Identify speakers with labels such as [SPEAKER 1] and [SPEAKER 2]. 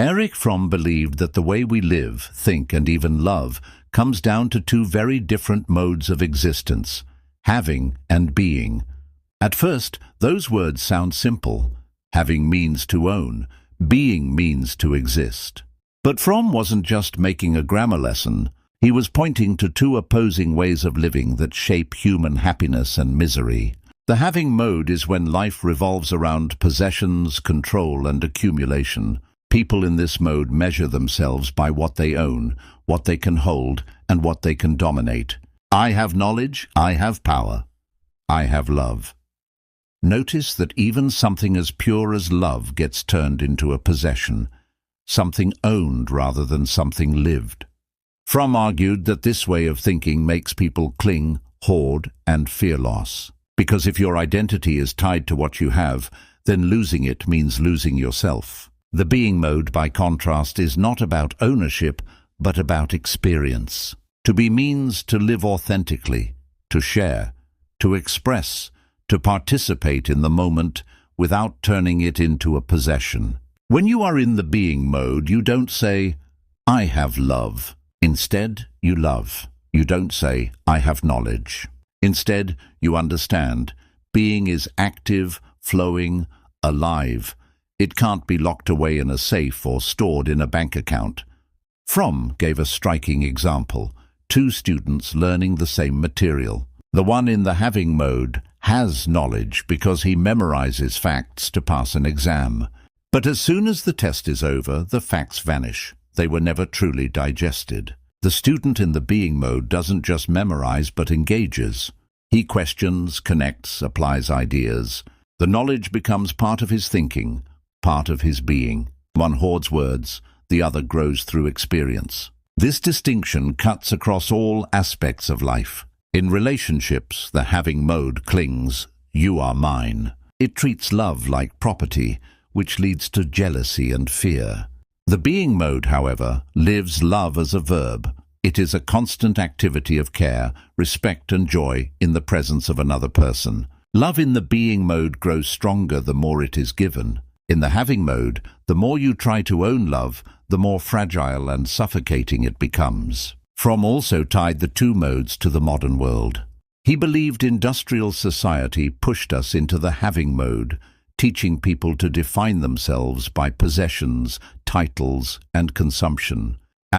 [SPEAKER 1] Erich Fromm believed that the way we live, think, and even love comes down to two very different modes of existence, having and being. At first, those words sound simple. Having means to own, being means to exist. But Fromm wasn't just making a grammar lesson. He was pointing to two opposing ways of living that shape human happiness and misery. The having mode is when life revolves around possessions, control, and accumulation. People in this mode measure themselves by what they own, what they can hold, and what they can dominate. I have knowledge, I have power, I have love. Notice that even something as pure as love gets turned into a possession, something owned rather than something lived. Fromm argued that this way of thinking makes people cling, hoard, and fear loss. Because if your identity is tied to what you have, then losing it means losing yourself. The being mode, by contrast, is not about ownership, but about experience. To be means to live authentically, to share, to express, to participate in the moment without turning it into a possession. When you are in the being mode, you don't say, I have love. Instead, you love. You don't say, I have knowledge. Instead, you understand. Being is active, flowing, alive. It can't be locked away in a safe or stored in a bank account. Fromm gave a striking example. Two students learning the same material. The one in the having mode has knowledge because he memorizes facts to pass an exam. But as soon as the test is over, the facts vanish. They were never truly digested. The student in the being mode doesn't just memorize but engages. He questions, connects, applies ideas. The knowledge becomes part of his thinking, part of his being. One hoards words, the other grows through experience. This distinction cuts across all aspects of life. In relationships, the having mode clings, you are mine. It treats love like property, which leads to jealousy and fear. The being mode, however, lives love as a verb. It is a constant activity of care, respect and joy in the presence of another person. Love in the being mode grows stronger the more it is given. In the having mode, the more you try to own love, the more fragile and suffocating it becomes. Fromm also tied the two modes to the modern world. He believed industrial society pushed us into the having mode, teaching people to define themselves by possessions, titles, and consumption.